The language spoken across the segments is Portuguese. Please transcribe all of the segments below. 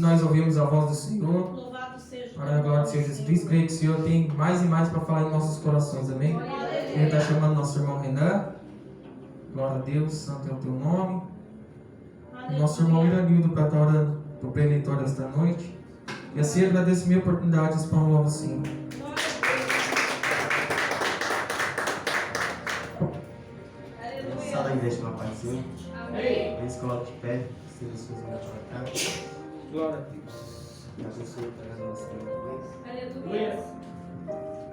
nós ouvimos a voz do Senhor. Louvado seja Para a glória do Senhor Jesus Cristo. Creio que o Senhor tem mais e mais para falar em nossos corações. Amém? Ele está chamando nosso irmão Renan. Glória a Deus. Santo é o teu nome. Nosso irmão Iranildo para estar orando para o preletor desta noite. E assim agradeço a minha oportunidade de expor um novo Senhor. Sala da igreja, uma paz do Senhor. Amém. Eles colocam de pé, estenda suas mãos para cá. Glória a Deus. E abençoe através do nosso Deus. Aleluia.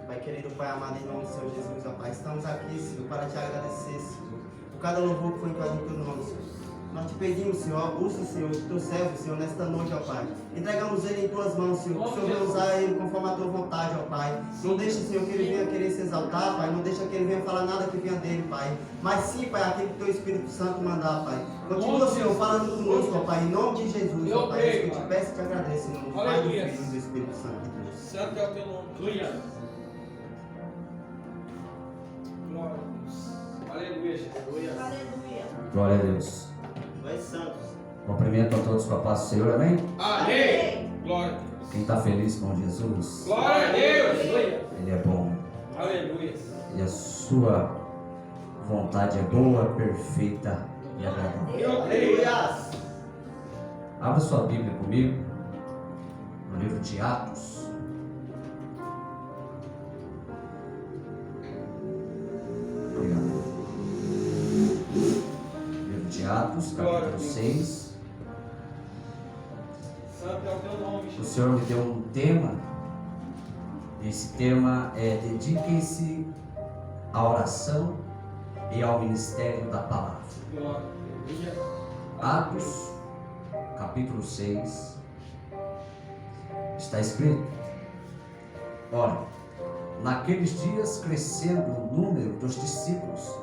Pai querido, Pai amado, em nome do Senhor Jesus, ó Pai, estamos aqui, Senhor, para te agradecer, Senhor, por cada louvor que foi entrado no teu nome, Senhor. Nós te pedimos, Senhor, usa, Senhor, o teu servo, Senhor, nesta noite, ó Pai. Entregamos ele em tuas mãos, Senhor, que o Senhor venha usar ele conforme a tua vontade, ó Pai. Não deixa, Senhor, que ele venha querer se exaltar, Pai. Não deixa que ele venha falar nada que venha dele, Pai. Mas sim, Pai, aquilo que o teu Espírito Santo mandar, Pai. Continua, Senhor, falando conosco, ó Pai, em nome de Jesus, ó Pai. Eu te peço e te agradeço, em nome do Pai, do Filho e do Espírito Santo de Deus. Santo é o teu nome. Glória a Deus. Aleluia, Jesus. Aleluia. Glória a Deus. Nós santos. Cumprimento a todos com a paz do Senhor, amém? Amém. Glória a Deus. Quem está feliz com Jesus, Glória a Deus. Ele é bom. Aleluia. E a sua vontade é boa, perfeita e agradável. Aleluia. Abra sua Bíblia comigo, no livro de Atos. Obrigado. Livro de Atos, capítulo 6. Santo é o teu nome, O Jesus. Senhor me deu um tema. Esse tema é: dediquem-se à oração e ao ministério da palavra. Glória a Deus. Atos, capítulo 6, está escrito: ora, naqueles dias, crescendo o número dos discípulos,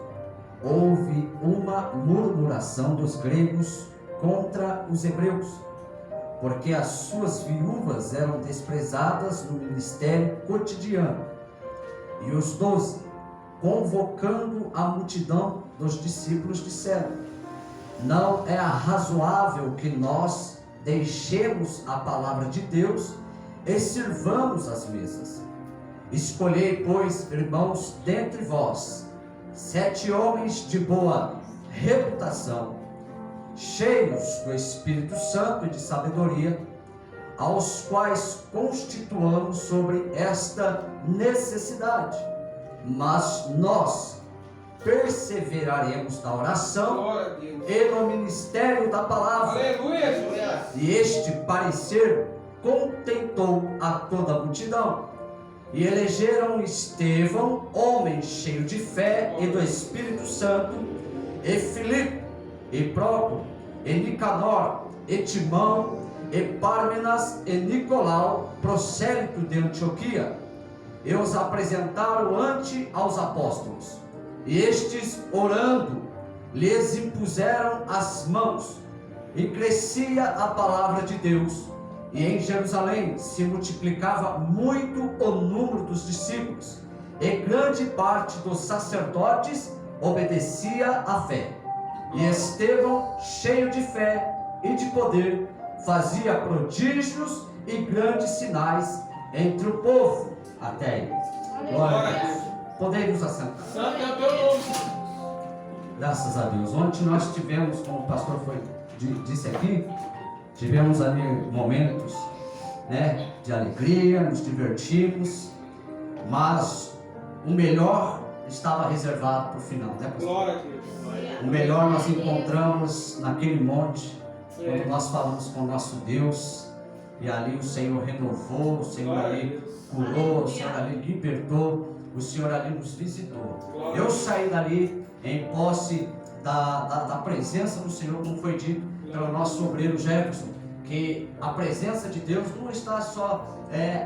houve uma murmuração dos gregos contra os hebreus, porque as suas viúvas eram desprezadas no ministério cotidiano. E os 12, convocando a multidão dos discípulos, disseram: não é razoável que nós deixemos a palavra de Deus e sirvamos as mesas. Escolhei, pois, irmãos, dentre vós 7 homens de boa reputação, cheios do Espírito Santo e de sabedoria, aos quais constituamos sobre esta necessidade. Mas nós perseveraremos na oração Glória a Deus. e no ministério da palavra. Aleluia, Jesus. E este parecer contentou a toda a multidão. E elegeram Estevão, homem cheio de fé e do Espírito Santo, e Filipe, e Prócoro, e Nicanor, e Timão, e Pármenas, e Nicolau, prosélito de Antioquia. E os apresentaram ante aos apóstolos. E estes, orando, lhes impuseram as mãos, e crescia a palavra de Deus. E em Jerusalém se multiplicava muito o número dos discípulos, e grande parte dos sacerdotes obedecia à fé. E Estevão, cheio de fé e de poder, fazia prodígios e grandes sinais entre o povo. Até aí. Glória a Deus. Podemos nos assentar. Santo é o teu nome. Graças a Deus. Ontem nós tivemos, como o pastor disse aqui, tivemos ali momentos, né, de alegria, nos divertimos, mas o melhor estava reservado para o final, né, pastor? Glória a Deus. O melhor nós encontramos naquele monte, quando nós falamos com o nosso Deus, e ali o Senhor renovou, o Senhor ali curou, o Senhor ali libertou, o Senhor ali nos visitou. Eu saí dali em posse da presença do Senhor, como foi dito pelo nosso obreiro Jefferson, que a presença de Deus não está só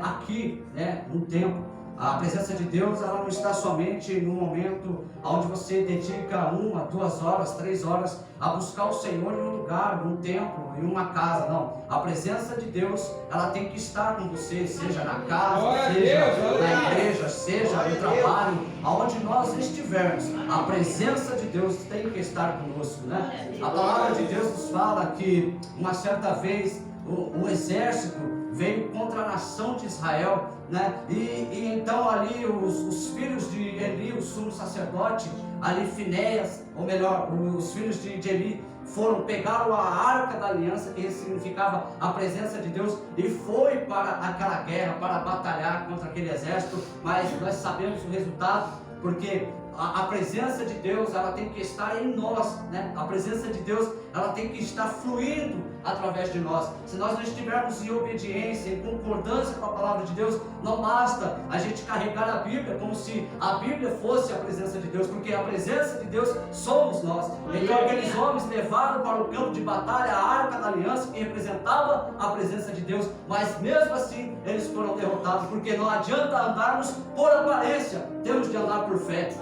aqui, né, no templo. A presença de Deus, ela não está somente no momento onde você dedica 1 a 2 horas, 3 horas a buscar o Senhor em um lugar, num templo, em uma casa. Não, a presença de Deus, ela tem que estar com você, seja na casa, seja na igreja, seja no trabalho, aonde nós estivermos. A presença de Deus tem que estar conosco, né? A palavra de Deus nos fala que uma certa vez o exército veio contra a nação de Israel, né? E então ali os filhos de Eli, o sumo sacerdote, ali Finéias, ou melhor, os filhos de Eli pegaram a arca da aliança, que significava a presença de Deus, e foi para aquela guerra, para batalhar contra aquele exército. Mas nós sabemos o resultado, porque a presença de Deus, ela tem que estar em nós, né? A presença de Deus, ela tem que estar fluindo através de nós. Se nós não estivermos em obediência, em concordância com a palavra de Deus, não basta a gente carregar a Bíblia como se a Bíblia fosse a presença de Deus, porque a presença de Deus somos nós. Então aqueles homens levaram para o campo de batalha a arca da aliança, que representava a presença de Deus, mas mesmo assim eles foram derrotados, porque não adianta andarmos por aparência, temos de andar por fé.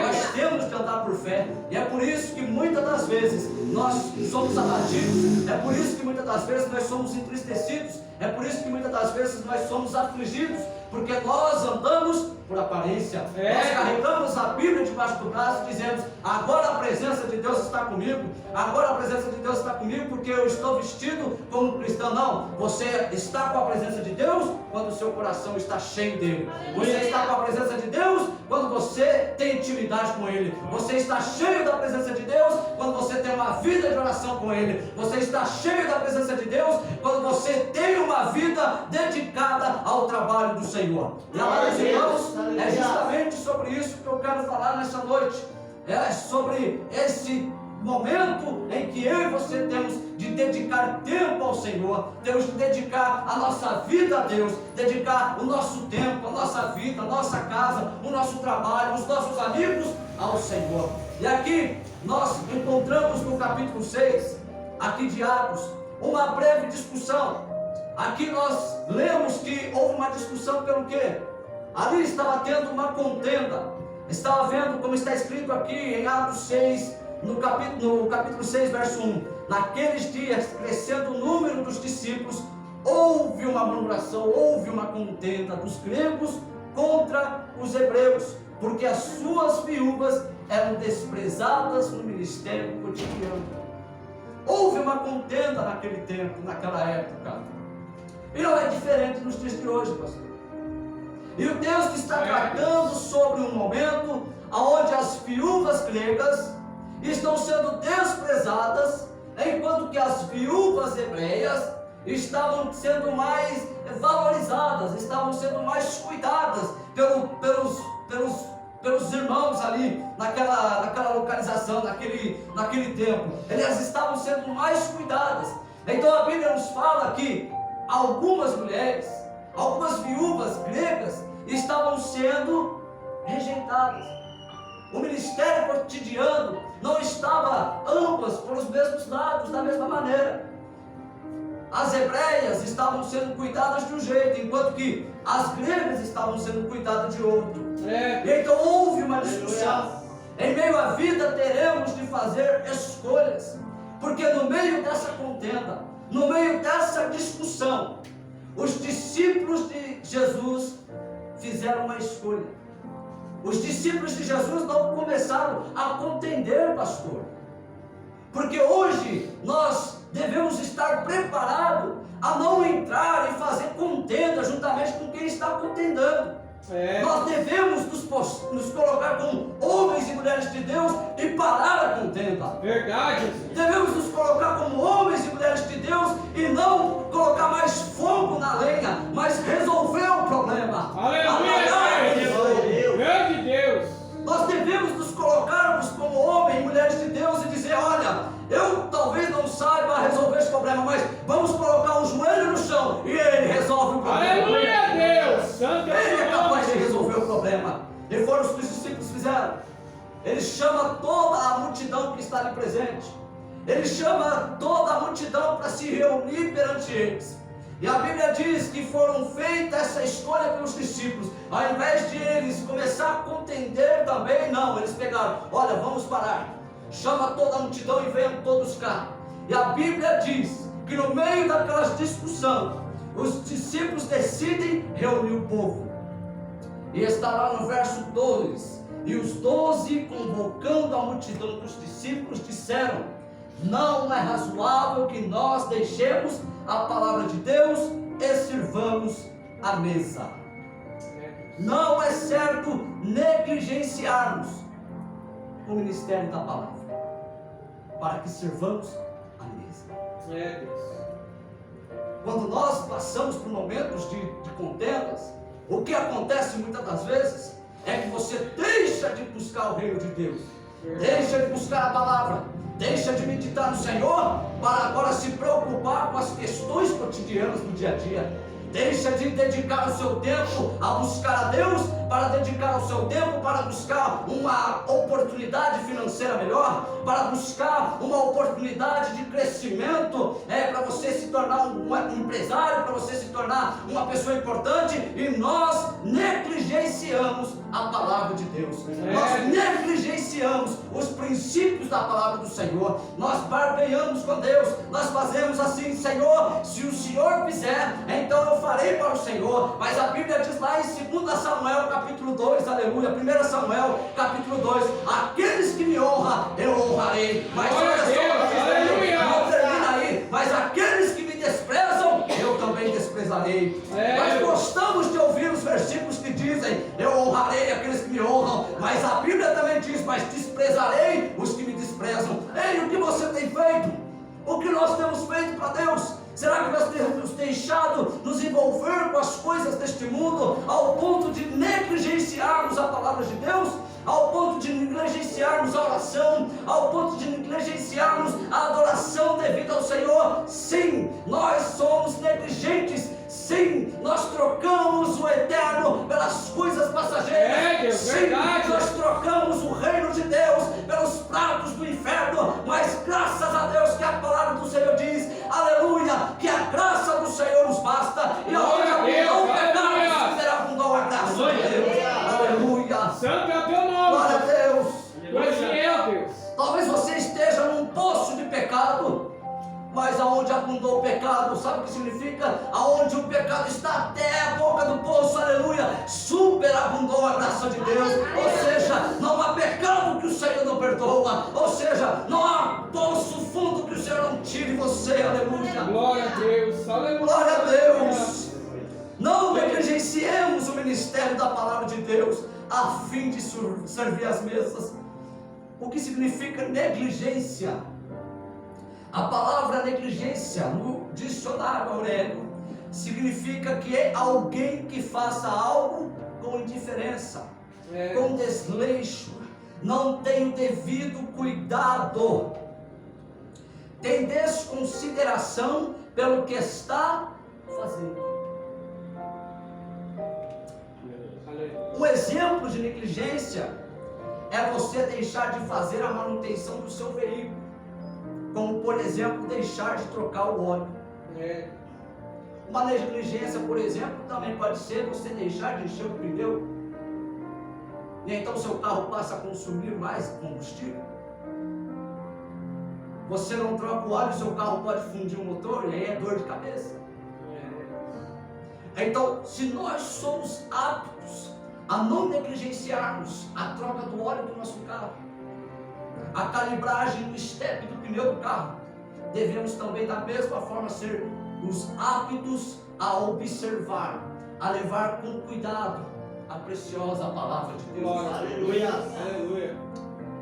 Nós temos de andar por fé, e é por isso que muitas das vezes nós somos abatidos, é por isso que muitas das vezes nós somos entristecidos, é por isso que muitas das vezes nós somos afligidos, porque nós andamos por aparência. Nós carregamos a Bíblia debaixo do braço e dizemos: agora a presença de Deus está comigo, agora a presença de Deus está comigo porque eu estou vestido como um cristão. Não, você está com a presença de Deus quando o seu coração está cheio dele. Você está com a presença de Deus quando você tem intimidade com ele. Você está cheio da presença de Deus quando você tem uma vida de oração com ele. Você está cheio da presença de Deus quando você tem uma vida dedicada ao trabalho do Senhor. E amados irmãos, é justamente sobre isso que eu quero falar nessa noite. É sobre esse momento em que eu e você temos de dedicar tempo ao Senhor, temos de dedicar a nossa vida a Deus, dedicar o nosso tempo, a nossa vida, a nossa casa, o nosso trabalho, os nossos amigos ao Senhor. E aqui nós encontramos no capítulo 6, aqui de Atos, uma breve discussão. Aqui nós lemos que houve uma discussão pelo quê? Ali estava tendo uma contenda. Estava vendo, como está escrito aqui em Atos 6, no capítulo 6, verso 1. Naqueles dias, crescendo o número dos discípulos, houve uma murmuração, houve uma contenda dos gregos contra os hebreus, porque as suas viúvas eram desprezadas no ministério cotidiano. Houve uma contenda naquele tempo, naquela época. E não é diferente nos dias de hoje, pastor. E o texto está tratando sobre um momento onde as viúvas gregas estão sendo desprezadas, enquanto que as viúvas hebreias estavam sendo mais valorizadas, estavam sendo mais cuidadas pelos irmãos ali naquela localização, naquele tempo. Elas estavam sendo mais cuidadas. Então a Bíblia nos fala que algumas mulheres, algumas viúvas gregas estavam sendo rejeitadas. O ministério cotidiano não estava ambas pelos mesmos lados, da mesma maneira. As hebreias estavam sendo cuidadas de um jeito, enquanto que as gregas estavam sendo cuidadas de outro. E então houve uma discussão. Em meio à vida teremos de fazer escolhas, porque no meio dessa contenda, no meio dessa discussão, os discípulos de Jesus fizeram uma escolha. Os discípulos de Jesus não começaram a contender, pastor, porque hoje nós devemos estar preparados a não entrar e fazer contenda juntamente com quem está contendendo. Nós devemos nos colocar como homens e mulheres de Deus e parar a contenda. Verdade. Devemos nos colocar como homens e mulheres de Deus e não colocar mais fogo na lenha, mas resolver o problema. Aleluia! Grande Deus! Nós devemos nos colocarmos como homens e mulheres de Deus e dizer: olha, eu talvez não saiba resolver esse problema, mas vamos colocar um joelho no chão e ele resolve o problema. Aleluia, Deus! Santo Ele é capaz de resolver o problema. E foram os que os discípulos fizeram. Ele chama toda a multidão que está ali presente. Ele chama toda a multidão para se reunir perante eles. E a Bíblia diz que foram feitas essa escolha pelos discípulos. Ao invés de eles começar a contender também, não, eles pegaram: olha, vamos parar. chama toda a multidão e venham todos cá. E a Bíblia diz que no meio daquelas discussões, os discípulos decidem reunir o povo. E está lá no verso 2: e os 12, convocando a multidão dos discípulos, disseram: não é razoável que nós deixemos a palavra de Deus e sirvamos a mesa. Não é certo negligenciarmos o ministério da palavra, para que sirvamos a mesa. Quando nós passamos por momentos de contendas, o que acontece muitas das vezes é que você deixa de buscar o reino de Deus, deixa de buscar a palavra, deixa de meditar no Senhor, para agora se preocupar com as questões cotidianas do dia a dia. Deixa de dedicar o seu tempo a buscar a Deus, para dedicar o seu tempo para buscar uma oportunidade financeira melhor, para buscar uma oportunidade de crescimento, para você se tornar um empresário, para você se tornar uma pessoa importante, e nós negligenciamos a palavra de Deus, nós negligenciamos os princípios da palavra do Senhor, nós barganhamos com Deus, nós fazemos assim: Senhor, se o Senhor fizer, então eu farei para o Senhor. Mas a Bíblia diz lá em 2 Samuel capítulo 2, aleluia, 1 Samuel capítulo 2, aqueles que me honram, eu honrarei. Mas olha só, não termina aí, mas aqueles que me desprezam, eu também desprezarei. Nós gostamos de ouvir os versículos que dizem: eu honrarei aqueles que me honram, mas a Bíblia também diz: mas desprezarei os que me desprezam. Ei, o que você tem feito? O que nós temos feito para Deus? Será que nós temos deixado nos envolver com as coisas deste mundo ao ponto de negligenciarmos a palavra de Deus? Ao ponto de negligenciarmos a oração? Ao ponto de negligenciarmos a adoração devida ao Senhor? Sim, nós somos negligentes. Sim, nós trocamos o eterno pelas coisas passageiras. Sim, verdade. Nós trocamos o reino de Deus pelos pratos do inferno. Mas graças a Deus que a palavra do Senhor diz, aleluia, que a graça do Senhor nos basta. E Glória a Deus, não pecado, será abundou a graça de Deus. Aleluia. Santo é o teu nome. Glória a Deus. Tu és fiel, Deus. Talvez você esteja num poço de pecado, mas aonde abundou o pecado, sabe o que significa? Aonde o pecado está até a boca do poço, aleluia, superabundou a graça de Deus. Ou seja, não há pecado que o Senhor não perdoa. Ou seja, não há poço fundo que o Senhor não tire você, aleluia. Glória a Deus, aleluia. Glória a Deus. Não negligenciemos o ministério da palavra de Deus a fim de servir as mesas. O que significa negligência? A palavra negligência no dicionário Aurélio significa que é alguém que faça algo com indiferença, com desleixo, não tem o devido cuidado, tem desconsideração pelo que está fazendo. Um exemplo de negligência é você deixar de fazer a manutenção do seu veículo, como por exemplo deixar de trocar o óleo. Uma negligência, por exemplo, também pode ser você deixar de encher o pneu, e então seu carro passa a consumir mais combustível. Você não troca o óleo, seu carro pode fundir o motor, e aí é dor de cabeça. Então, se nós somos aptos a não negligenciarmos a troca do óleo do nosso carro, a calibragem do estepe do pneu do carro, devemos também da mesma forma ser os aptos a observar, a levar com cuidado a preciosa palavra de Deus. Aleluia. Aleluia.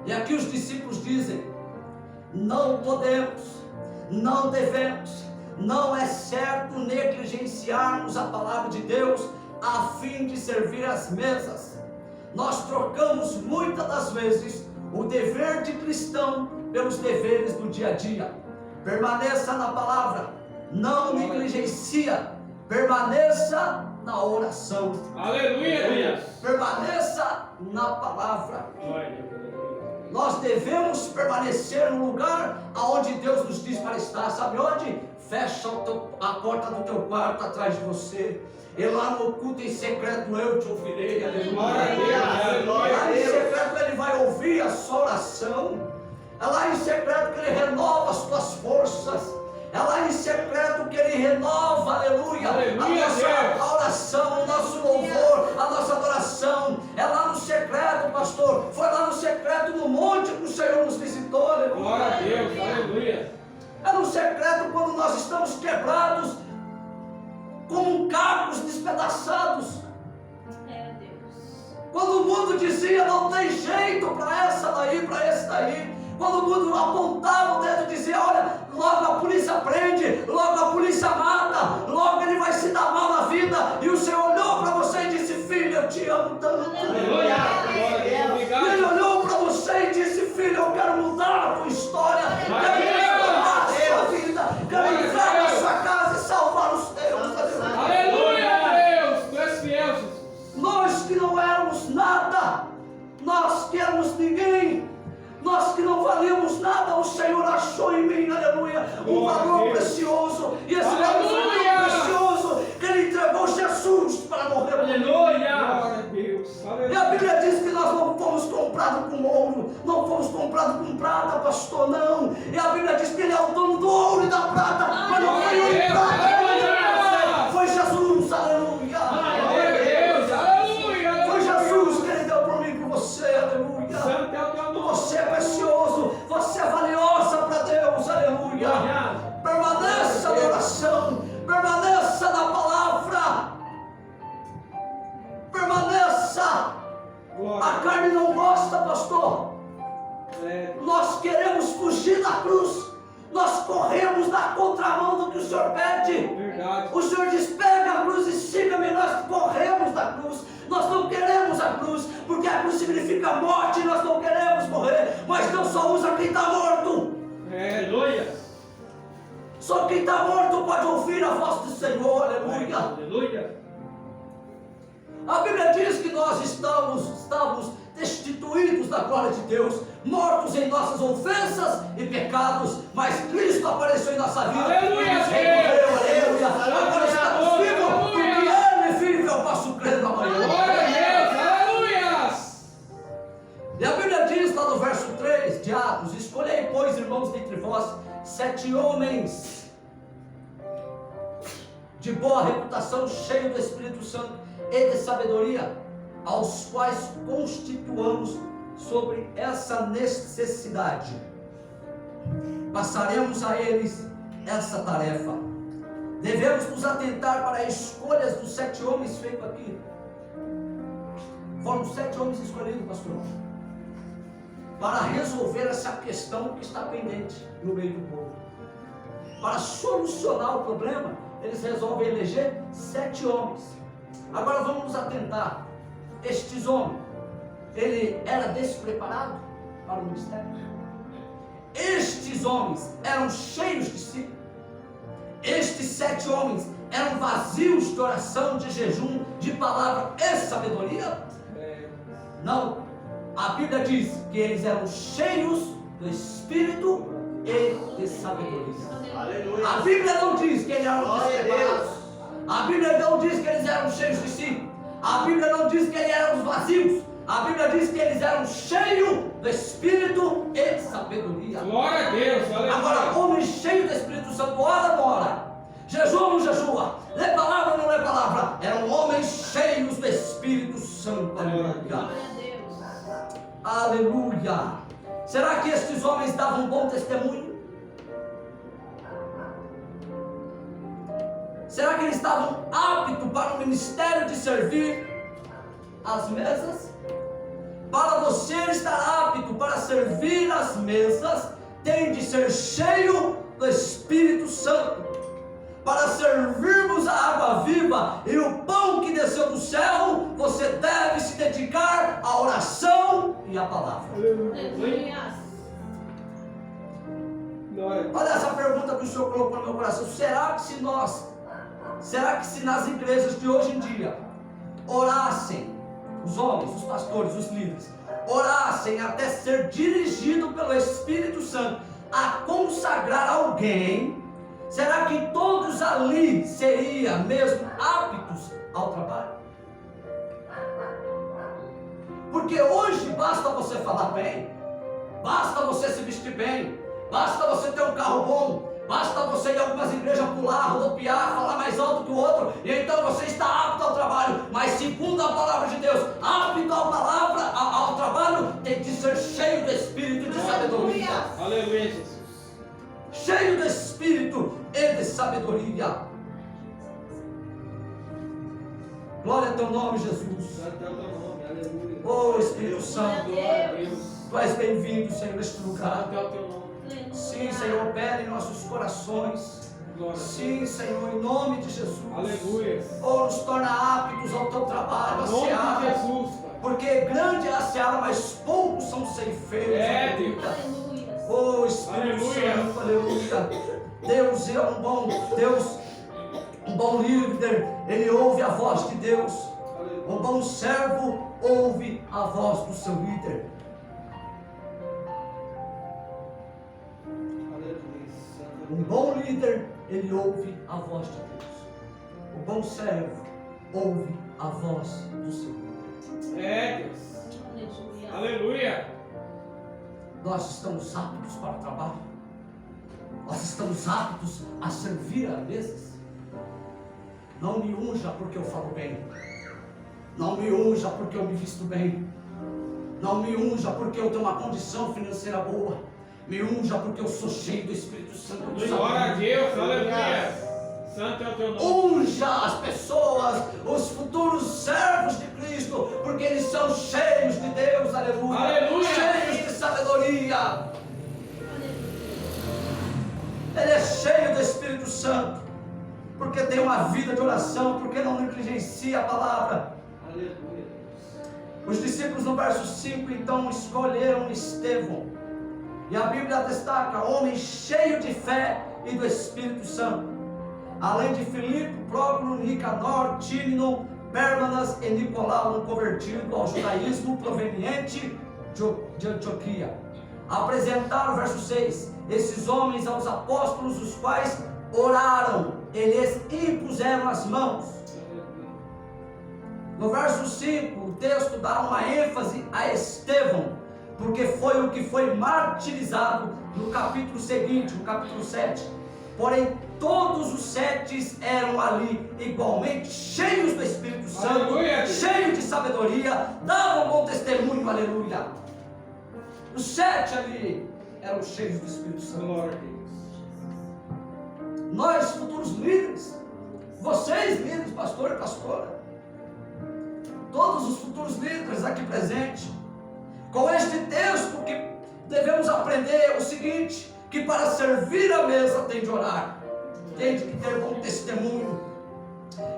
E aqui os discípulos dizem: não podemos, não devemos, não é certo negligenciarmos a palavra de Deus a fim de servir as mesas. Nós trocamos muitas das vezes o dever de cristão pelos deveres do dia a dia. Permaneça na palavra, não negligencia, permaneça na oração. Aleluia, Deus. Permaneça na palavra. Nós devemos permanecer no lugar aonde Deus nos diz para estar. Sabe onde? Fecha a porta do teu quarto atrás de você, e lá no culto em secreto eu te ouvirei. Aleluia. Lá em secreto Ele vai ouvir a sua oração. É lá em secreto que Ele renova as tuas forças. É lá em secreto que Ele renova, aleluia, Aleluia, a nossa Deus. oração, o nosso louvor, a nossa adoração. É lá no secreto, pastor. Foi lá no secreto, no monte que o Senhor nos visitou, aleluia. Glória a Deus, aleluia. É no secreto quando nós estamos quebrados, como cacos despedaçados. Quando o mundo dizia, não tem jeito para essa daí, para esse daí. Quando o mundo apontava o dedo e dizia, olha, logo a polícia prende, logo a polícia mata, logo ele vai se dar mal na vida. E o Senhor olhou para você e disse, filho, eu te amo tanto. Aleluia. Glória a Deus, E Ele obrigado. olhou para você e disse, filho, eu quero mudar a tua história, quero Aleluia. transformar a sua vida, quero Glória a entrar na Deus. sua casa e salvar os teus. Aleluia, Deus. Tu és fiel, Jesus. Nós que não éramos nada, nós que éramos ninguém, nós que não valíamos nada, o Senhor achou em mim, aleluia, um Glória a valor Deus. precioso, e esse valor foi Aleluia. tão precioso que Ele entregou Jesus para morrer por mim. Glória a Deus. E a Aleluia. Bíblia diz que nós não fomos comprados com ouro, não fomos comprados com prata, pastor, não. E a Bíblia diz que Ele é o dono do ouro e da prata, mas não foi ouro e prata, Aleluia. foi Jesus, aleluia. Glória a Deus. Aleluia. Foi Jesus que Ele deu por mim, por você, aleluia. Santo é o teu nome. Você é precioso, você é valiosa para Deus, aleluia. Permaneça na oração, permaneça na palavra, permaneça. Glória. A carne não gosta, pastor. É. Nós queremos fugir da cruz, nós corremos na contramão do que o Senhor pede. Verdade. O Senhor diz, pega a cruz e siga-me. Nós corremos da cruz, nós não queremos a cruz, porque a cruz significa morte, nós não queremos morrer, mas Deus só usa quem está morto. Aleluia. Só quem está morto pode ouvir a voz do Senhor, aleluia. Aleluia. A Bíblia diz que nós estávamos destituídos da glória de Deus, mortos em nossas ofensas e pecados, mas Cristo apareceu em nossa vida. Aleluia, Nos Deus. removeu, aleluia. Agora estamos Aleluia. vivos, porque Ele vive, eu posso crer na manhã. Glória a Deus. Aleluia. E a Bíblia diz lá no verso 3 de Atos, escolhei, pois, irmãos, dentre vós, 7 homens de boa reputação, cheios do Espírito Santo e de sabedoria, aos quais constituamos sobre essa necessidade. Passaremos a eles essa tarefa. Devemos nos atentar para as escolhas dos 7 homens feitos aqui. Foram 7 homens escolhidos, pastor, para resolver essa questão que está pendente no meio do povo. Para solucionar o problema, eles resolvem eleger 7 homens. Agora vamos nos atentar. Estes homens, ele era despreparado para o ministério. Estes homens eram cheios de si. Estes 7 homens eram vazios de oração, de jejum, de palavra e sabedoria? Não. A Bíblia diz que eles eram cheios do Espírito e de sabedoria. Aleluia. A Bíblia não diz que eles eram Glória a despreparados. Deus. A Bíblia não diz que eles eram cheios de si. A Bíblia não diz que eles eram vazios. A Bíblia diz que eles eram cheios do Espírito e sabedoria. Glória a Deus. Agora, Aleluia. homem cheio do Espírito Santo, ora ou não ora? Jejua ou não jejua? Lê palavra ou não lê palavra? Eram homens cheios do Espírito Santo. Aleluia. Aleluia. Será que estes homens davam um bom testemunho? Será que eles estavam aptos para o ministério de servir as mesas? Para você estar apto para servir as mesas, tem de ser cheio do Espírito Santo. Para servirmos a água viva e o pão que desceu do céu, você deve se dedicar à oração e à palavra. Olha essa pergunta que o Senhor colocou no meu coração. Será que se nas igrejas de hoje em dia orassem, os homens, os pastores, os líderes, orassem até ser dirigido pelo Espírito Santo a consagrar alguém, será que todos ali seriam mesmo aptos ao trabalho? Porque hoje basta você falar bem, Basta você se vestir bem, basta você ter um carro bom, basta você ir a algumas igrejas pular, rodopiar, falar mais alto que o outro, e então você está apto ao trabalho. Mas segundo a palavra de Deus, apto ao trabalho, tem que ser cheio do Espírito de sabedoria. Aleluia, Jesus. Cheio do Espírito e de sabedoria. Glória ao teu nome, Jesus. Santo é o teu nome, aleluia. Oh Espírito Santo, Glória a Deus. tu és bem-vindo, Senhor, neste lugar. Santo é o teu nome. Sim, Senhor, opera em nossos corações. Glória a Deus. Sim, Senhor, em nome de Jesus. Aleluia. Oh, nos torna aptos ao teu trabalho, a Em nome de seara. Jesus, Pai. Porque grande é a seara, mas poucos são ceifeiros. É, Deus. Aleluia. Oh Espírito Aleluia. Santo, aleluia. Deus é um bom Deus, um bom líder, ele ouve a voz de Deus. Um bom servo ouve a voz do seu líder. Aleluia. Santo Um bom líder, ele ouve a voz de Deus. O bom servo ouve a voz do seu líder. é Deus. Aleluia. Aleluia. Nós estamos aptos para o trabalho. Nós estamos aptos a servir a mesas. Não me unja porque eu falo bem. Não me unja porque eu me visto bem. Não me unja porque eu tenho uma condição financeira boa. Me unja porque eu sou cheio do Espírito Santo. Glória a Deus, aleluia. Santo é o teu nome. Unja as pessoas, os futuros servos de Cristo, porque eles são cheios de Deus, aleluia. Aleluia. Cheios de sabedoria. Ele é cheio do Espírito Santo, porque tem uma vida de oração, porque não negligencia a palavra. Aleluia. Os discípulos no verso 5 então escolheram Estevão, e a Bíblia destaca: homem cheio de fé e do Espírito Santo, além de Filipe, Prócoro, Nicanor, Tímino, Pérmanas e Nicolau, um convertido ao judaísmo proveniente de Antioquia. Apresentaram, verso 6, esses homens aos apóstolos, os quais oraram, eles impuseram as mãos. No verso 5, o texto dá uma ênfase a Estevão, porque foi o que foi martirizado no capítulo seguinte, no capítulo 7. Porém, todos os 7 eram ali igualmente cheios do Espírito Santo, Aleluia. cheios de sabedoria, davam bom testemunho, aleluia. Os 7 ali eram cheios do Espírito Santo. Glória a Deus. Nós, futuros líderes, vocês líderes, pastor e pastora, todos os futuros líderes aqui presentes, com este texto que devemos aprender o seguinte: que para servir a mesa tem de orar, tem de ter bom testemunho,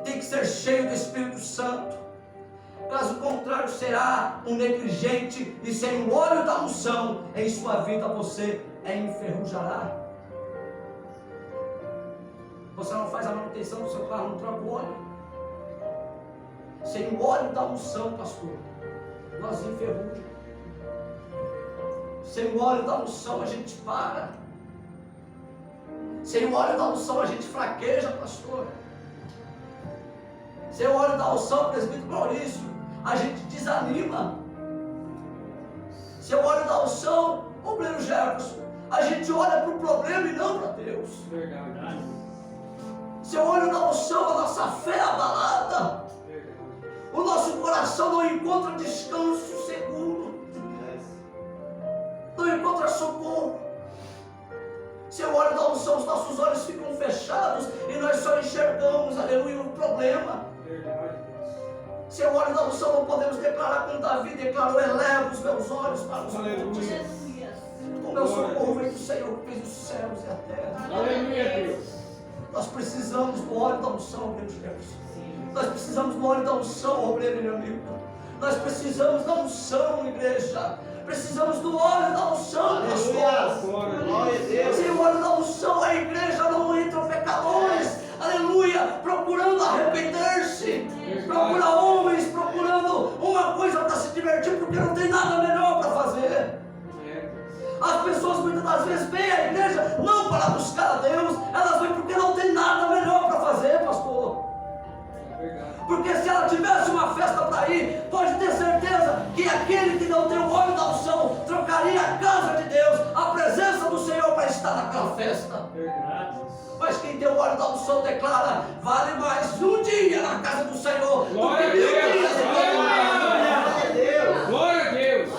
tem que ser cheio do Espírito Santo. Caso contrário, será um negligente, e sem o óleo da unção em sua vida você enferrujará. Você não faz a manutenção do seu carro, não troca o óleo. Sem o óleo da unção, pastor, nós enferrujamos. Sem o óleo da unção a gente para. Sem o óleo da unção a gente fraqueja, pastor. Sem o óleo da unção, presbítero Maurício, a gente desanima. Sem o óleo da unção, obreiro Jefferson, a gente olha para o problema e não para Deus. Verdade. Sem o óleo da unção, a nossa fé é abalada. Verdade. O nosso coração não encontra descanso seguro, não encontra socorro. Se eu olho da unção, os nossos olhos ficam fechados e nós só enxergamos, aleluia, o problema. Verdade, Deus. Se eu olho da unção, não podemos declarar como Davi declarou: elevo os meus olhos para os Aleluia. montes. Aleluia. O meu socorro vem do Senhor que fez os céus e a terra. Aleluia, Deus. Nós precisamos do óleo da unção, obreiro Jefferson. Nós precisamos do óleo da unção, obreiro Nilton. Nós precisamos da unção, igreja. Precisamos do óleo da unção, pastor. Glória a Glória a Deus. Deus. Sem o óleo da unção, a igreja não entra pecadores, aleluia, procurando arrepender-se, procura homens, procurando uma coisa para se divertir, porque não tem nada melhor para fazer. É, Deus. As pessoas muitas das vezes vêm à igreja não para buscar a Deus, elas vêm porque não tem nada melhor para fazer, pastor. Verdade. Porque se ela tivesse uma festa para ir, pode ter certeza que aquele que não tem o óleo da unção trocaria a casa de está naquela festa. Verdade. Mas quem tem o óleo da unção declara: vale mais um dia na casa do Senhor do Glória que a 1000 Deus. dias em Glória a Deus. Glória a Deus.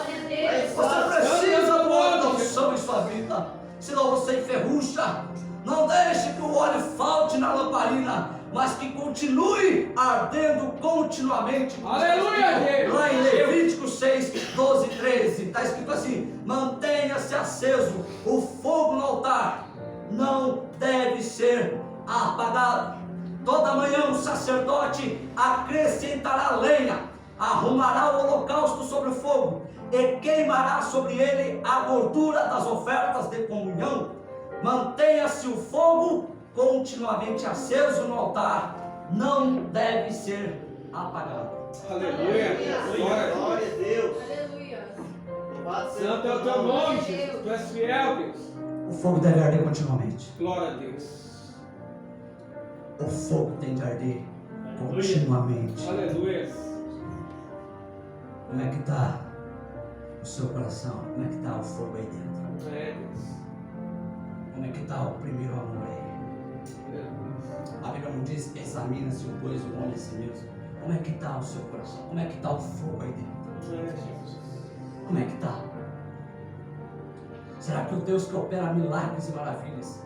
Você precisa do óleo da unção em sua vida, senão você enferruja. Não deixe que o óleo falte na lamparina, mas que continue ardendo continuamente. Aleluia, Deus. Lá em Levítico 6, 12 e 13, está escrito assim: mantenha-se aceso o fogo no altar, não deve ser apagado. Toda manhã o sacerdote acrescentará lenha, arrumará o holocausto sobre o fogo e queimará sobre ele a gordura das ofertas de comunhão. Mantenha-se o fogo continuamente aceso no altar, não deve ser apagado. Aleluia. Glória. Glória a Deus. Aleluia. Louvado seja Santo é o teu nome, Jesus. Tu és fiel, Deus. O fogo deve arder continuamente. Glória a Deus. O fogo tem de arder continuamente. Aleluia. Como é que está o seu coração? Como é que está o fogo aí dentro? É, Deus. Como é que está o primeiro amor aí? A Bíblia não diz: examina-se o pois o homem a si mesmo. Como é que está o seu coração? Como é que está o fogo aí dentro? É, Jesus. Como é que está? Será que o Deus que opera milagres e maravilhas,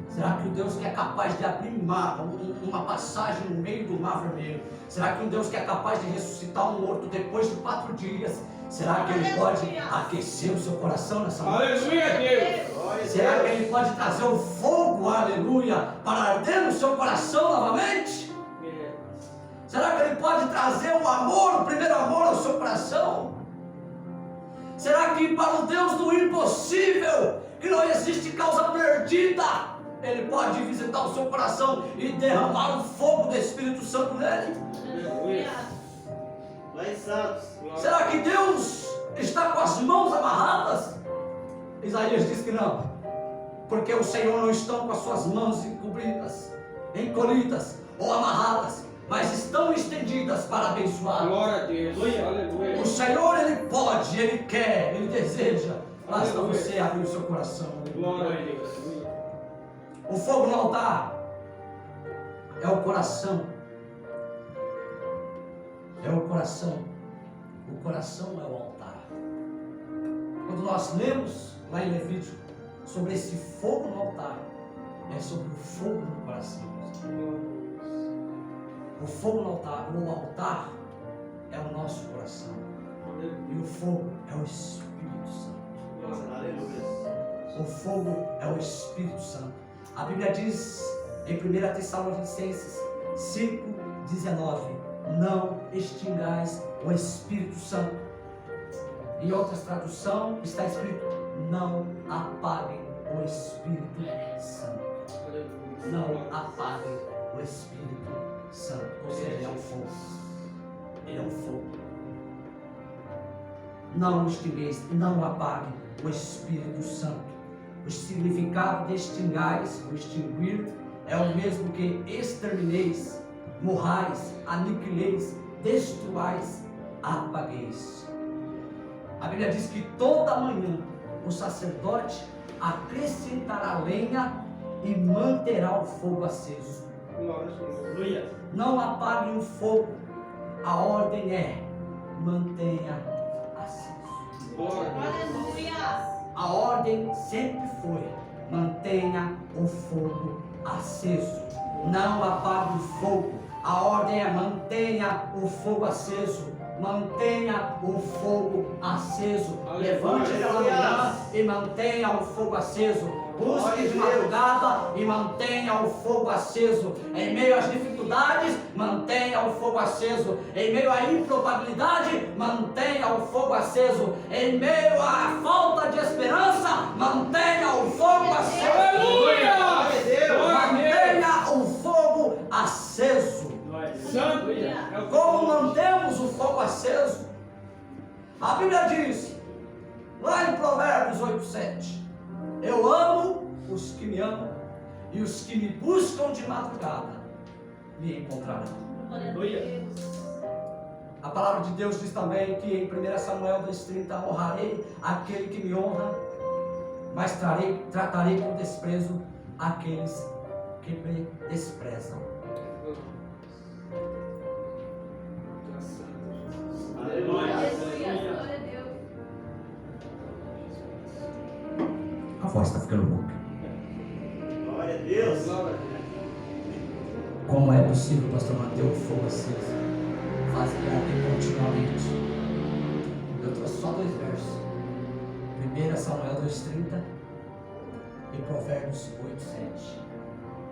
será que o Deus que é capaz de abrir uma passagem no meio do mar vermelho, será que o Deus que é capaz de ressuscitar um morto depois de 4 dias, será que Ele pode aquecer o seu coração nessa noite? Aleluia, Deus. Glória a Será que Deus. Ele pode trazer o fogo, aleluia, para arder no seu coração novamente? É. Será que Ele pode trazer o amor, o primeiro amor ao seu coração? Será que para o Deus do impossível, que não existe causa perdida, Ele pode visitar o seu coração e derramar o fogo do Espírito Santo nele? Aleluia. Lá em Santos. Será que Deus está com as mãos amarradas? Isaías diz que não, porque o Senhor não está com as suas mãos encolhidas ou amarradas, mas estão estendidas para abençoar. Glória a Deus. Aleluia. O Senhor, Ele pode, Ele quer, Ele deseja. Basta Aleluia. você abrir o seu coração. Glória a Deus. O fogo no altar é o coração. É o coração. O coração é o altar. Quando nós lemos lá em Levítico sobre esse fogo no altar, é sobre o fogo no coração. O fogo no altar, o altar é o nosso coração. E o fogo é o Espírito Santo. Aleluia. O fogo é o Espírito Santo. A Bíblia diz em 1 Tessalonicenses 5,19: não extingais o Espírito Santo. Em outras traduções está escrito: não apaguem o Espírito Santo. Não apaguem o Espírito Santo. Ou seja, ele é um fogo. Ele é um fogo. Não extingueis, não apaguem o Espírito Santo. O significado de extingais, o extinguir, é o mesmo que extermineis, morrais, aniquileis, destruais, apagueis. A Bíblia diz que toda manhã o sacerdote acrescentará lenha e manterá o fogo aceso. Aleluia. Não apaguem o fogo. A ordem é: mantenha aceso. Glória a Deus. Aleluia. A ordem sempre foi: mantenha o fogo aceso. Não apague o fogo. A ordem é: mantenha o fogo aceso. Mantenha o fogo aceso. Levante pela manhã e mantenha o fogo aceso. Busque de madrugada e mantenha o fogo aceso. Em meio às dificuldades, mantenha o fogo aceso. Em meio à improbabilidade, mantenha o fogo aceso. Em meio à falta de esperança, mantenha o fogo aceso. Aleluia. Glória a Deus. Glória a Deus. Mantenha o fogo aceso. Santo é o Como mantemos o fogo aceso? A Bíblia diz, lá em Provérbios 8:7: eu amo os que me amam, e os que me buscam de madrugada me encontrarão. Aleluia. A palavra de Deus diz também que em 1 Samuel 2:30: honrarei aquele que me honra, mas tratarei com desprezo aqueles que me desprezam. Aleluia. A voz está ficando rouca. Glória a Deus. Como é possível, pastor Mateus, fogo aceso, fazer aqui continuamente? Eu trouxe só 2 versos. 1 Samuel 2,30 e Provérbios 8,7.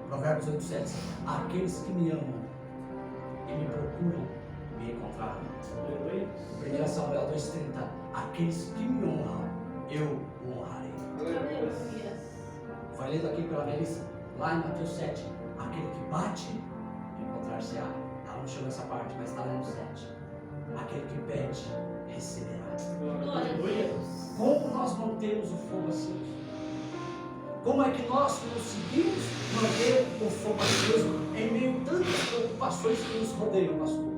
Provérbios 8,7. Aqueles que me amam e me procuram, me encontrarão. 1 Samuel 2,30. Aqueles que me honram, eu o honrarei. Vai lendo aqui pela Melissa, lá em Mateus 7. Aquele que bate, encontrar-se-á. Ela não chegou essa parte, mas está lá no 7. Aquele que pede, receberá. Como nós mantemos o fogo aceso? Como é que nós conseguimos manter o fogo aceso em meio a tantas preocupações que nos rodeiam, pastor?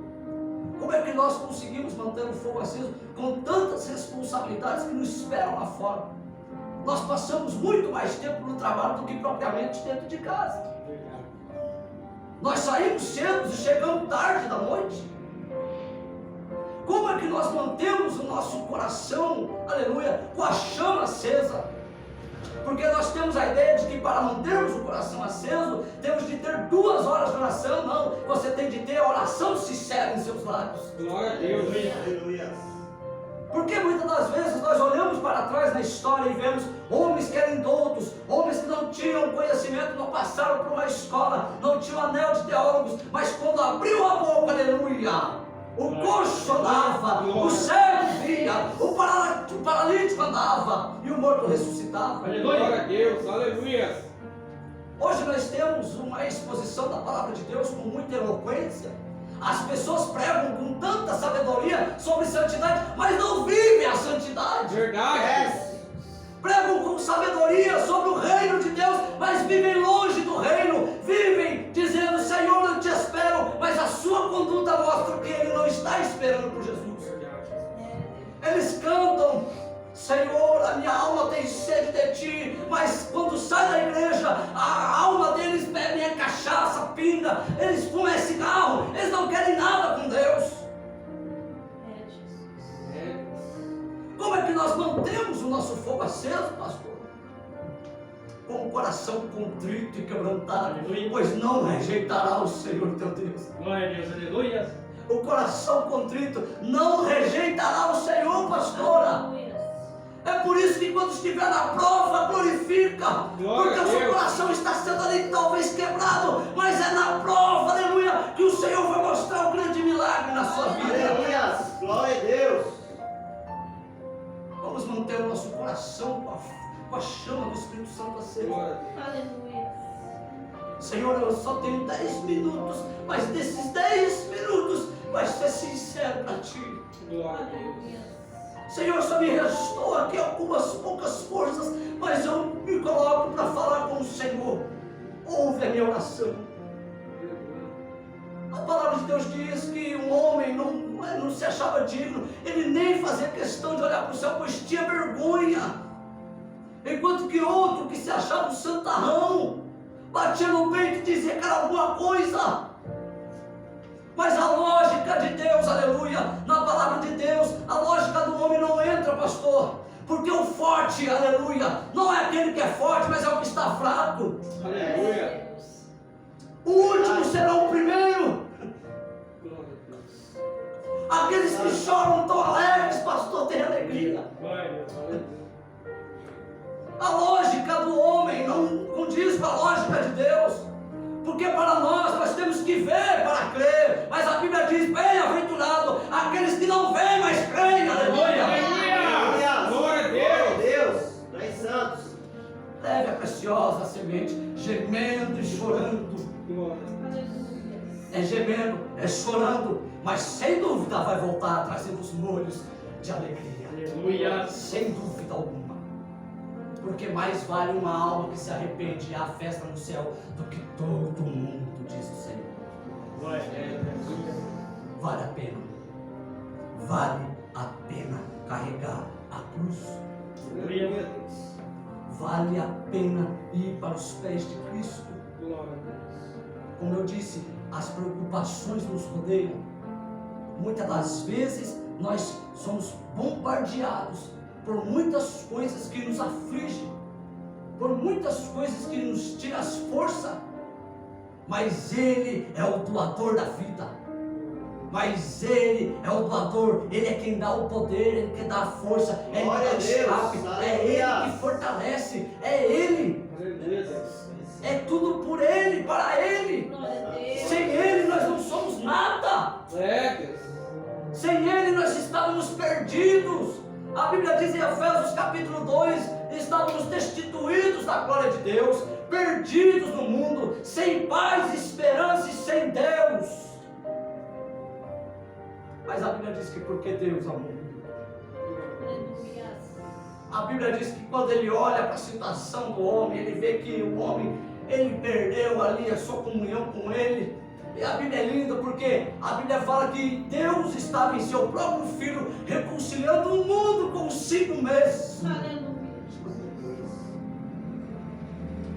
Como é que nós conseguimos manter o fogo aceso com tantas responsabilidades que nos esperam lá fora? Nós passamos muito mais tempo no trabalho do que propriamente dentro de casa. Nós saímos cedo e chegamos tarde da noite. Como é que nós mantemos o nosso coração, aleluia, com a chama acesa? Porque nós temos a ideia de que para mantermos o coração aceso, temos de ter 2 horas de oração. Não, você tem de ter a oração sincera em seus lábios. Glória a Deus. Aleluia. Porque muitas das vezes nós olhamos para trás na história e vemos homens que eram doutos, homens que não tinham conhecimento, não passaram por uma escola, não tinham anel de teólogos, mas quando abriu a boca, aleluia, o coxo andava, o cego via, o paralítico andava e o morto ressuscitava. Glória a Deus. Aleluia. Hoje nós temos uma exposição da palavra de Deus com muita eloquência. As pessoas pregam com tanta sabedoria sobre santidade, mas não vivem a santidade. Verdade. Pregam com sabedoria sobre o reino de Deus, mas vivem longe do reino. Vivem dizendo: Senhor, eu te espero, mas a sua conduta mostra que ele não está esperando por Jesus. Eles cantam: Senhor, a minha alma tem sede de ti, mas quando sai da igreja, a alma deles bebe é cachaça, pinga, eles fumam cigarro, eles não querem nada com Deus. Como é que nós mantemos o nosso fogo aceso, pastor? Com o coração contrito e quebrantado, pois não rejeitará o Senhor teu Deus. Glória a Deus. Aleluia. O coração contrito não rejeitará o Senhor, pastora. É por isso que quando estiver na prova, glorifica. Porque o seu coração está sendo ali talvez quebrado, mas é na prova, aleluia, que o Senhor vai mostrar o grande milagre na sua vida. Aleluia. Glória a Deus. Vamos manter o nosso coração com a chama do Espírito Santo acesa. Aleluia. Senhor, eu só tenho 10 minutos, mas desses 10 minutos vai ser sincero para ti. Glória a Deus. Senhor, só me restou aqui algumas poucas forças, mas eu me coloco para falar com o Senhor. Ouve a minha oração. A palavra de Deus diz que um homem não se achava digno, ele nem fazia questão de olhar para o céu, pois tinha vergonha. Enquanto que outro que se achava um santarrão, batia no peito e dizia que era alguma coisa. Mas a lógica de Deus, aleluia, na palavra de Deus, a lógica do homem não entra, pastor. Porque o forte, aleluia, não é aquele que é forte, mas é o que está fraco. Aleluia. O último será o primeiro. Glória a Deus. Aqueles que choram tão alegres, pastor, tem alegria. Glória a Deus. Aleluia. A lógica do homem não condiz com a lógica de Deus. Porque para nós temos que ver para crer. Mas a Bíblia diz: bem-aventurado aqueles que não veem, mas creem. Aleluia. Aleluia. Glória a Deus. Deus. Nós santos. Leve a preciosa semente, gemendo e chorando. Glória. É gemendo, é chorando, mas sem dúvida vai voltar trazendo os molhos de alegria. Aleluia. Sem dúvida alguma. Porque mais vale uma alma que se arrepende e há festa no céu do que todo mundo, diz o Senhor. Glória a Deus. Vale a pena. Vale a pena carregar a cruz. Aleluia. vale a pena ir para os pés de Cristo. Glória a Deus. Como eu disse, as preocupações nos rodeiam. Muitas das vezes nós somos bombardeados por muitas coisas que nos afligem, por muitas coisas que nos tiram as forças, mas Ele é o doador da vida. Mas Ele é o doador, Ele é quem dá o poder, Ele que dá a força, é Ele que dá o escape, é Ele que fortalece, é Ele, Aleluia, Deus. é tudo por Ele, para Ele. Sem Ele nós não somos nada, Deus. sem Ele nós estávamos perdidos. A Bíblia diz em Efésios capítulo 2, estávamos destituídos da glória de Deus, perdidos no mundo, sem paz, esperança e sem Deus. Mas a Bíblia diz que porque Deus amou o mundo. A Bíblia diz que quando Ele olha para a situação do homem, Ele vê que o homem, ele perdeu ali a sua comunhão com Ele. E a Bíblia é linda porque a Bíblia fala que Deus estava em seu próprio Filho reconciliando o mundo consigo mesmo.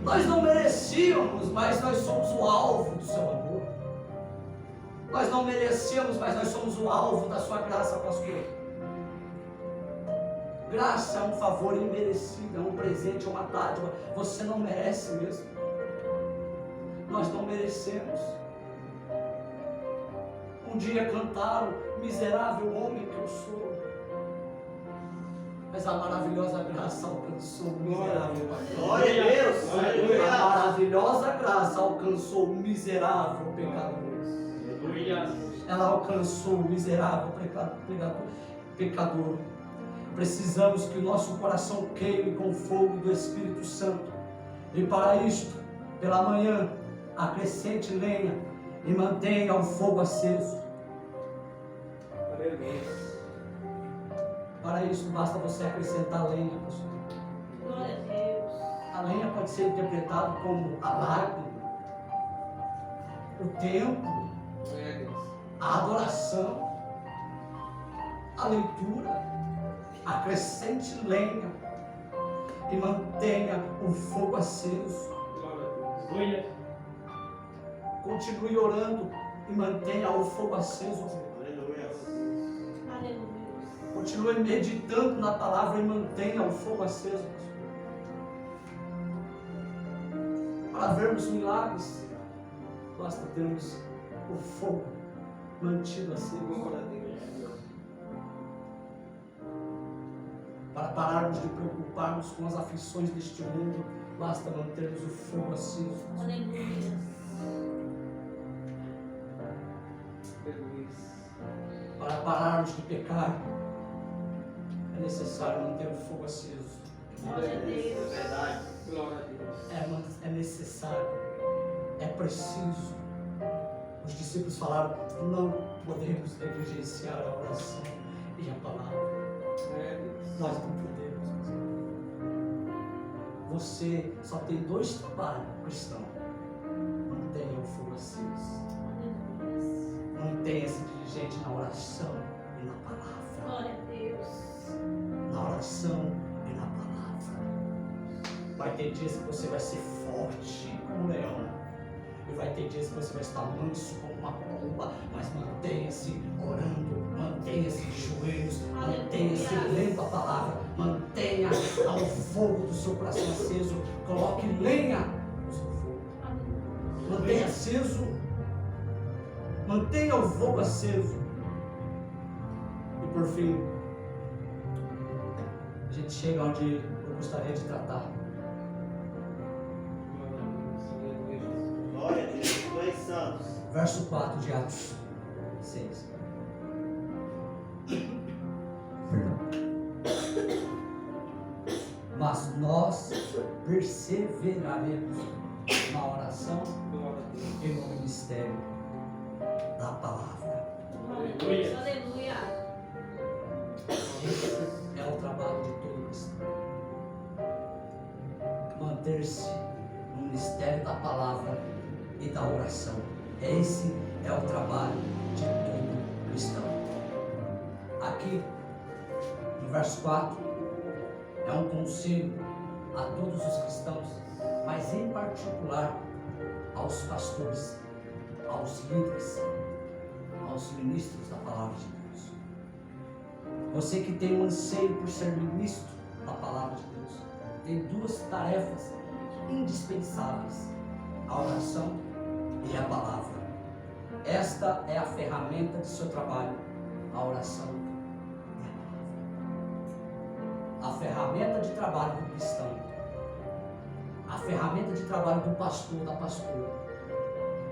Nós não merecíamos, mas nós somos o alvo do seu amor. Nós não merecíamos, mas nós somos o alvo da sua graça, pastor. Graça é um favor imerecido, é um presente, é uma dádiva. Você não merece mesmo. Nós não merecemos. Um dia cantaram, miserável homem que eu sou. Mas a maravilhosa graça alcançou o miserável. Glória a Deus. Aleluia. A maravilhosa graça alcançou o miserável pecador. Ela alcançou o miserável pecador. Precisamos que o nosso coração queime com o fogo do Espírito Santo. E para isto, pela manhã, acrescente lenha e mantenha o fogo aceso. Para isso, basta você acrescentar lenha, pastor. Glória a Deus. A lenha pode ser interpretada como a lágrima, o tempo, a adoração, a leitura. Acrescente lenha e mantenha o fogo aceso. Continue orando e mantenha o fogo aceso. Aleluia. Continue meditando na palavra e mantenha o fogo aceso. Para vermos milagres, basta termos o fogo mantido aceso. Para pararmos de preocuparmos com as aflições deste mundo, basta mantermos o fogo aceso. Aleluia. Para pararmos de pecar, é necessário manter o fogo aceso. Glória a Deus. Verdade. É necessário, é preciso. Os discípulos falaram: não podemos negligenciar a oração e a palavra. Nós não podemos. Você só tem dois trabalhos, cristão. Mantenha o fogo aceso. Mantenha-se diligente na oração e na palavra. Glória a Deus. Na oração e na palavra. Vai ter dias que você vai ser forte como um leão. E vai ter dias que você vai estar manso como uma pomba. Mas mantenha-se orando, mantenha-se de joelhos, mantenha-se lendo a palavra, mantenha ao fogo do seu coração aceso. Coloque lenha no seu fogo. Mantenha aceso. Mantenha o fogo aceso. E por fim, a gente chega onde eu gostaria de tratar. Glória a Deus. Tu és santos. Verso 4 de Atos 6. Perdão. Mas nós perseveraremos na oração e no ministério da palavra. Aleluia. Aleluia. Esse é o trabalho de todo cristão. Manter-se no ministério da palavra e da oração. Esse é o trabalho de todo cristão. Aqui, no verso 4, é um conselho a todos os cristãos, mas em particular aos pastores, aos líderes, aos ministros da palavra de Deus. Você que tem um anseio por ser ministro da palavra de Deus, tem duas tarefas indispensáveis: a oração e a palavra. Esta é a ferramenta de seu trabalho, a oração e a palavra. A ferramenta de trabalho do cristão, a ferramenta de trabalho do pastor, da pastora,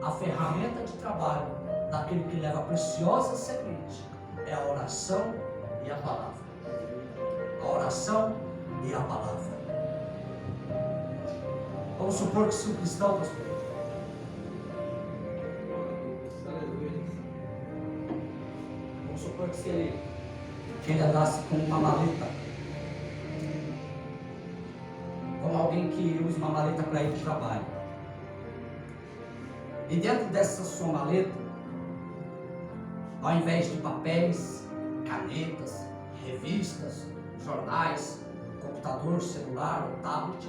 a ferramenta de trabalho daquele que leva a preciosa semente é a oração e a palavra. A oração e a palavra. Vamos supor que se o cristão, pastor, vamos supor que ele andasse com uma maleta, como alguém que usa uma maleta para ir para o trabalho. E dentro dessa sua maleta, ao invés de papéis, canetas, revistas, jornais, computador, celular ou tablet,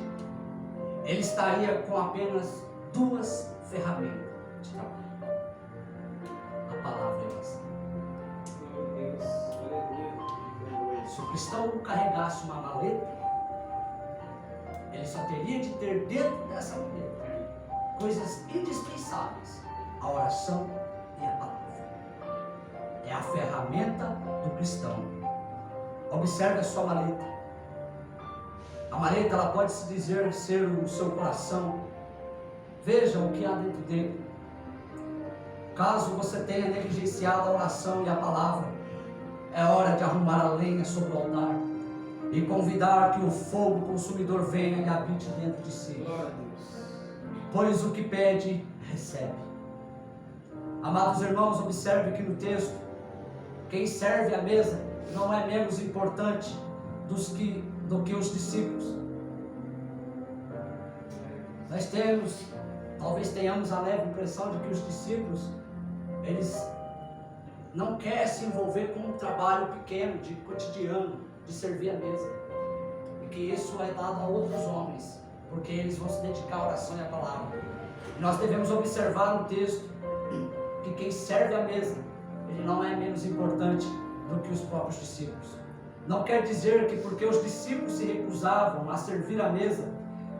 ele estaria com apenas duas ferramentas de trabalho: a palavra e a oração. Se o cristão carregasse uma maleta, ele só teria de ter dentro dessa maleta coisas indispensáveis: a oração e a palavra. É a ferramenta do cristão. Observe a sua maleta. A maleta, ela pode se dizer ser o seu coração. Veja o que há dentro dele. Caso você tenha negligenciado a oração e a palavra, é hora de arrumar a lenha sobre o altar e convidar que o fogo consumidor venha e habite dentro de si. Pois o que pede, recebe. Amados irmãos, observe que no texto, quem serve à mesa não é menos importante do que os discípulos. Nós talvez tenhamos a leve impressão de que os discípulos, eles não querem se envolver com um trabalho pequeno, de cotidiano, de servir a mesa, e que isso é dado a outros homens, porque eles vão se dedicar à oração e à palavra. E nós devemos observar no texto que quem serve a mesa, ele não é menos importante do que os próprios discípulos. Não quer dizer que porque os discípulos se recusavam a servir a mesa,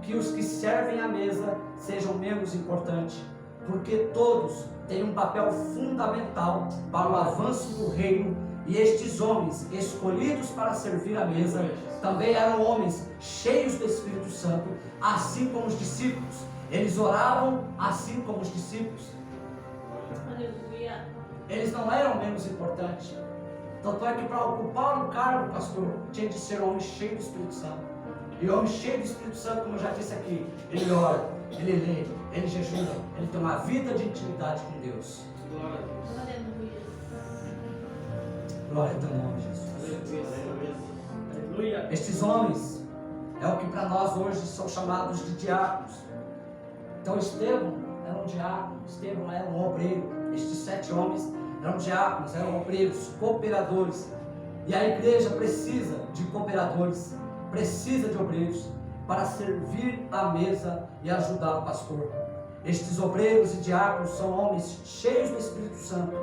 que os que servem a mesa sejam menos importantes, porque todos têm um papel fundamental para o avanço do reino, e estes homens escolhidos para servir a mesa também eram homens cheios do Espírito Santo, assim como os discípulos. Eles oravam assim como os discípulos. Aleluia. Eles não eram menos importantes. Tanto é que para ocupar um cargo, pastor, tinha de ser um homem cheio do Espírito Santo. E o homem cheio do Espírito Santo, como eu já disse aqui, ele ora, ele lê, ele jejua, ele tem uma vida de intimidade com Deus. Aleluia. Glória a teu nome, Jesus. Aleluia. Estes homens é o que para nós hoje são chamados de diáconos. Então Estevão era um diácono, Estevão era um obreiro. Estes 7 homens eram diáconos, eram obreiros, cooperadores. E a igreja precisa de cooperadores, precisa de obreiros para servir à mesa e ajudar o pastor. Estes obreiros e diáconos são homens cheios do Espírito Santo.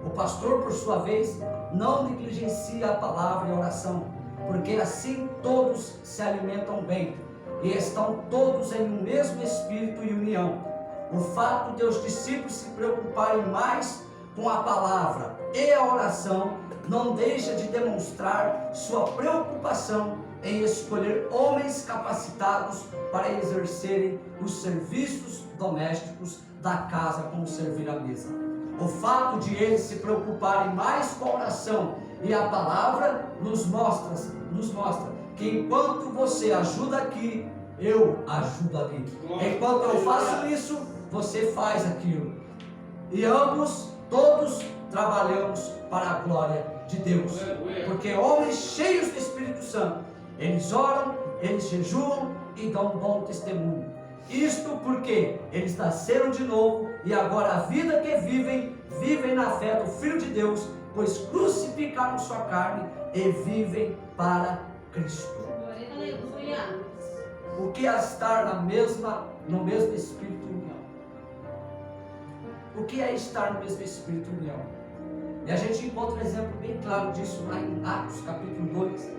O pastor, por sua vez, não negligencia a palavra e a oração, porque assim todos se alimentam bem e estão todos em um mesmo espírito e união. O fato de os discípulos se preocuparem mais com a palavra e a oração não deixa de demonstrar sua preocupação em escolher homens capacitados para exercerem os serviços domésticos da casa, como servir à mesa. O fato de eles se preocuparem mais com a oração e a palavra nos mostra que enquanto você ajuda aqui, eu ajudo ali. Enquanto eu faço isso, você faz aquilo. E ambos, todos, trabalhamos para a glória de Deus. Porque homens cheios do Espírito Santo, eles oram, eles jejuam e dão um bom testemunho. Isto porque eles nasceram de novo e agora a vida que vivem na fé do Filho de Deus, pois crucificaram sua carne e vivem para Cristo. Aleluia. O que é estar no mesmo espírito e união? O que é estar no mesmo espírito e união? E a gente encontra um exemplo bem claro disso lá em Atos capítulo 2,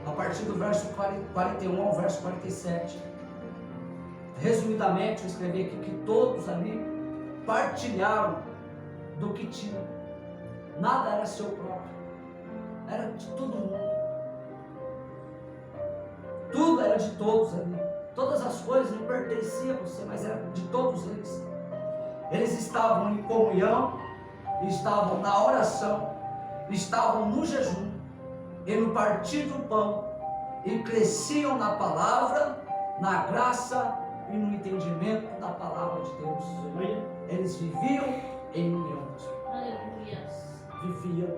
a partir do verso 41 ao verso 47. Resumidamente, eu escrevi aqui que todos ali partilharam do que tinham. Nada era seu próprio, era de todo mundo. Tudo era de todos ali. Todas as coisas não pertenciam a você, mas era de todos eles. Eles estavam em comunhão, estavam na oração, estavam no jejum e no partir do pão, e cresciam na palavra, na graça e no entendimento da palavra de Deus. Eles viviam em união. Aleluia. Viviam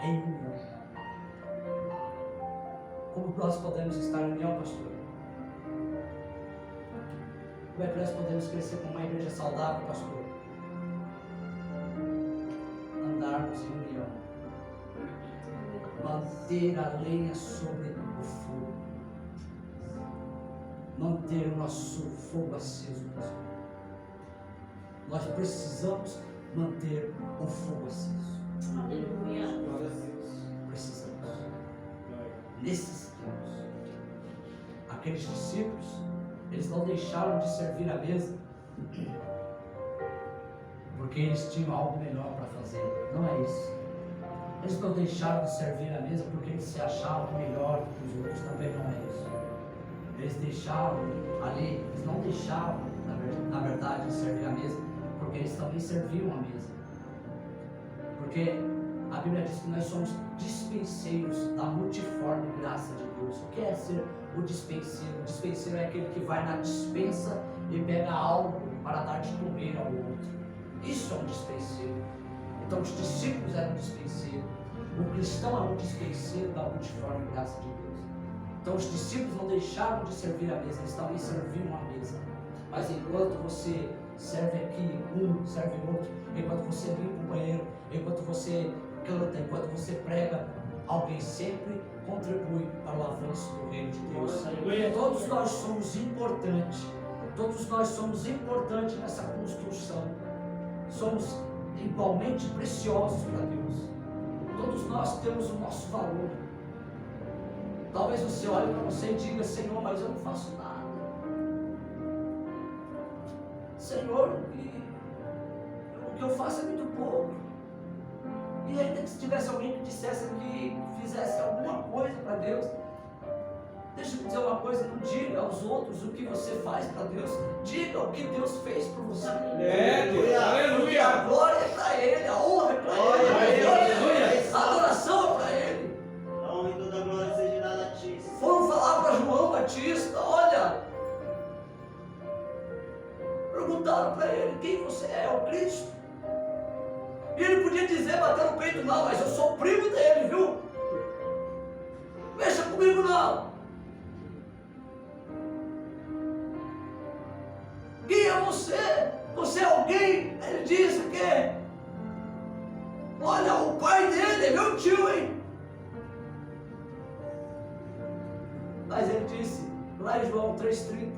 em união. Como nós podemos estar em união, pastor? Como é que nós podemos crescer como uma igreja saudável, pastor? Andarmos em união. Manter a lenha sobre o fogo. Manter o nosso fogo aceso, pastor. Nós precisamos manter o fogo aceso. Aleluia. Precisamos. Necessitamos. Aqueles discípulos, eles não deixaram de servir a mesa porque eles tinham algo melhor para fazer. Não é isso. Eles não deixaram de servir a mesa porque eles se achavam melhor que os outros. Também não é isso. Eles deixaram ali, eles não deixavam, na verdade, de servir a mesa porque eles também serviam a mesa. Porque a Bíblia diz que nós somos dispenseiros da multiforme graça de Deus. O que é ser o dispenseiro? O dispenseiro é aquele que vai na dispensa e pega algo para dar de comer ao outro. Isso é um dispenseiro. Então os discípulos eram dispenseiros. O cristão é um dispenseiro da multiforme graça de Deus. Então os discípulos não deixaram de servir a mesa, eles também serviam a mesa. Mas enquanto você serve aqui, serve outro, enquanto você limpa o banheiro, enquanto você canta, enquanto você prega, alguém sempre contribui para o avanço do reino de Deus. Todos nós somos importantes. Todos nós somos importantes nessa construção. Somos igualmente preciosos para Deus. Todos nós temos o nosso valor. Talvez você olhe para você e diga: Senhor, mas eu não faço nada. Senhor, o que eu faço é muito pouco. E ainda que se tivesse alguém que dissesse aqui, que fizesse alguma coisa para Deus, deixa eu dizer uma coisa: não diga aos outros o que você faz para Deus, diga o que Deus fez por você. Aleluia. A glória é para Ele, a honra é para Ele, a adoração é para Ele. A honra e toda a glória seja dada a ti. Foram falar para João Batista: olha, perguntaram para ele: quem você é? O Cristo? E ele podia dizer, bater no peito: não, mas eu sou primo dele, viu? Mexa comigo não. Quem é você? Você é alguém? Ele disse o quê? Olha, o pai dele é meu tio, hein? Mas ele disse, lá em João 3,30,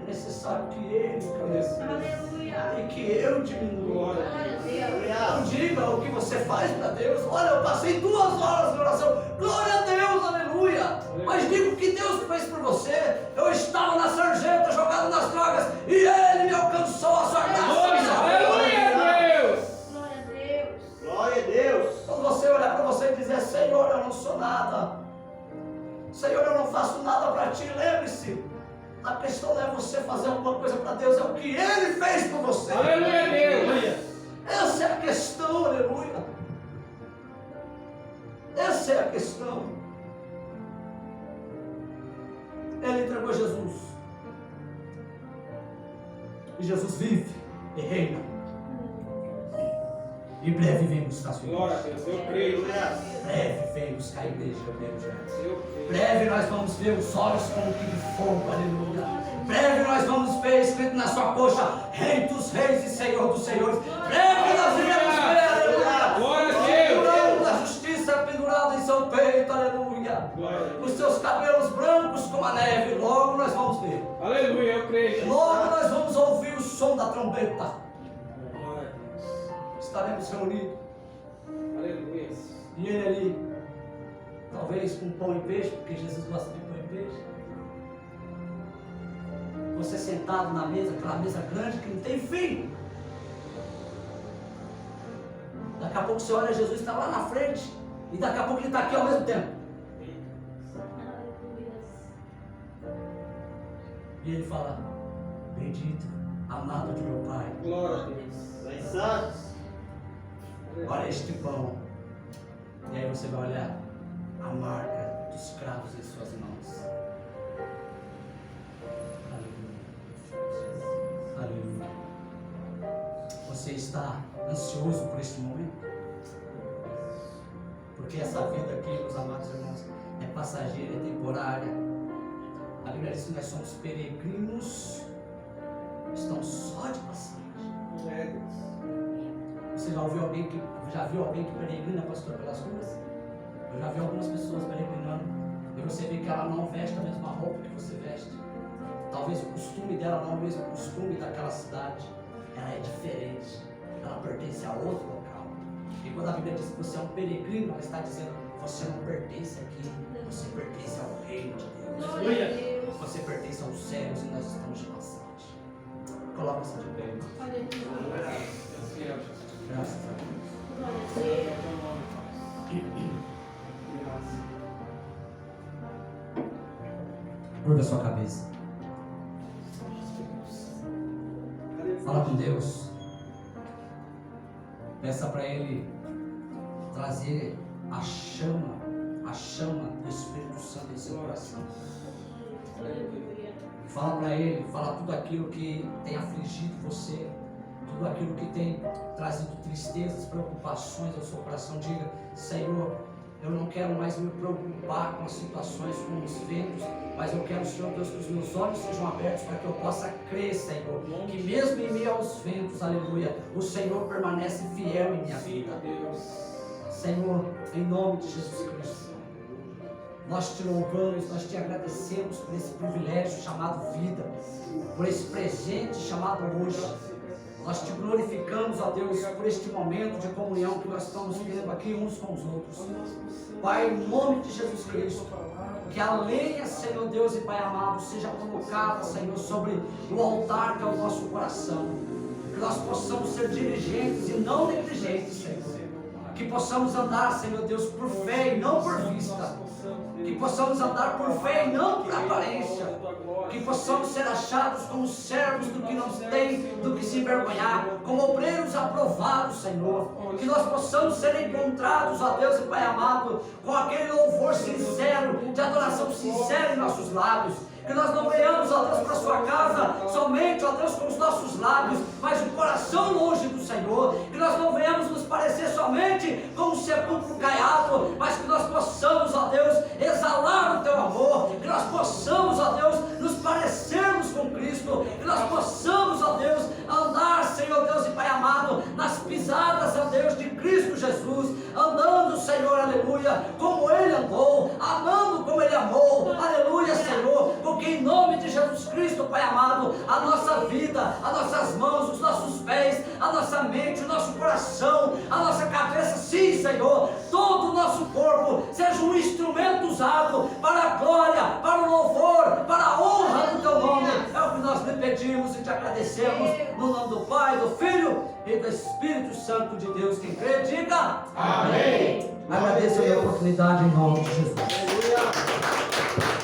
é necessário que ele cresça. Aleluia. E que eu diminua. Glória a Deus. Não diga o que você faz para Deus. Olha, eu passei 2 horas de oração. Glória a Deus, aleluia. Mas diga o que Deus fez por você. Eu estava na sarjeta, jogado nas drogas, e Ele me alcançou a sua graça. Aleluia, Deus. Glória a Deus. Glória a Deus. Quando você olhar para você e dizer: Senhor, eu não sou nada. Senhor, eu não faço nada para ti. Lembre-se, a questão não é você fazer alguma coisa para Deus, é o que Ele fez por você. Aleluia, Deus. Essa é a questão, aleluia. Essa é a questão. Ele entregou Jesus. E Jesus vive e reina. Em breve vem buscar a sua Glória a igreja. Deus, eu creio. Breve vem buscar a igreja, meu Deus. Eu creio. Breve nós vamos ver os olhos como que de fogo, aleluia. Breve nós vamos ver escrito na sua coxa: Rei dos reis e Senhor dos senhores. Breve nós iremos ver, aleluia. Glória a Deus. Pendurado da justiça pendurado em seu peito, aleluia. Glória a Deus. Os seus cabelos brancos como a neve, logo nós vamos ver. Aleluia. da trombeta, Glória a Deus. estaremos reunidos. Aleluia. E ele ali, talvez com pão e peixe, porque Jesus gosta de pão e peixe. Você sentado na mesa, aquela mesa grande que não tem fim. Daqui a pouco você olha, Jesus está lá na frente. E daqui a pouco ele está aqui ao mesmo tempo. E ele fala: bendito, amado de meu Pai, Glória a Deus. Os santos. olha este pão. E aí você vai olhar a marca dos cravos em suas mãos. Aleluia. Aleluia. Você está ansioso por este momento? Porque essa vida aqui, meus amados irmãos, é passageira, é temporária. A Bíblia diz que nós somos peregrinos, estamos só de passagem. É, Deus. Você já viu alguém que peregrina, pastor, pelas ruas? Eu já vi algumas pessoas peregrinando e você vê que ela não veste a mesma roupa que você veste. Talvez o costume dela não é o mesmo costume daquela cidade. Ela é diferente. Ela pertence a outro local. E quando a Bíblia diz que você é um peregrino, ela está dizendo: você não pertence aqui, você pertence ao reino de Deus. Glória a Deus. Você pertence aos céus e nós estamos de passagem. Coloca-se de pé. Aleluia. Assim é, Jesus. Graças a Deus. Glória a Glória Deus. ao teu nome, Pai. Graças. Curva a sua cabeça. Fala com Deus. Peça para Ele trazer a chama do Espírito Santo em seu coração. Aleluia. Fala para Ele, fala tudo aquilo que tem afligido você, tudo aquilo que tem trazido tristezas, preocupações ao seu coração. Diga: Senhor, eu não quero mais me preocupar com as situações, com os ventos, mas eu quero, Senhor Deus, que os meus olhos sejam abertos para que eu possa crer, Senhor, que mesmo em meio aos ventos, aleluia, o Senhor permanece fiel em minha Sim, vida. Deus. Senhor, em nome de Jesus Cristo, nós te louvamos, nós te agradecemos por esse privilégio chamado vida, por esse presente chamado hoje. Nós te glorificamos, ó Deus, por este momento de comunhão que nós estamos tendo aqui uns com os outros. Pai, em nome de Jesus Cristo, que a lenha, Senhor Deus e Pai amado, seja colocada, Senhor, sobre o altar que é o nosso coração. Que nós possamos ser diligentes e não negligentes, Senhor. Que possamos andar, Senhor Deus, por fé e não por vista. Que possamos andar por fé e não por aparência. Que possamos ser achados como servos do que não tem do que se envergonhar, como obreiros aprovados, Senhor. Que nós possamos ser encontrados, ó Deus e Pai amado, com aquele louvor sincero, de adoração sincera em nossos lábios. Que nós não venhamos, ó Deus, para a sua casa somente, ó Deus, com os nossos lábios, mas o coração longe do Senhor. Que nós não venhamos nos parecer somente com um sepulcro caiado, mas que nós possamos, ó Deus, exalar o teu amor. Que nós possamos, ó Deus, nos parecermos com Cristo. Que nós possamos, ó Deus, andar, Senhor Deus e Pai amado, nas pisadas, ó Deus, de Cristo Jesus. Andando, Senhor, aleluia, como Ele andou, amando como Ele amou, aleluia, Senhor. Porque em nome de Jesus Cristo, Pai amado, a nossa vida, as nossas mãos, os nossos pés, a nossa mente, o nosso coração, a nossa cabeça, sim, Senhor, todo o nosso corpo seja um instrumento usado para a glória, para o louvor, para a honra do Teu nome. É o que nós lhe pedimos e te agradecemos, no nome do Pai, do Filho e do Espírito Santo de Deus. Quem crê, diga Amém. Agradeço a minha oportunidade em nome de Jesus. Aleluia.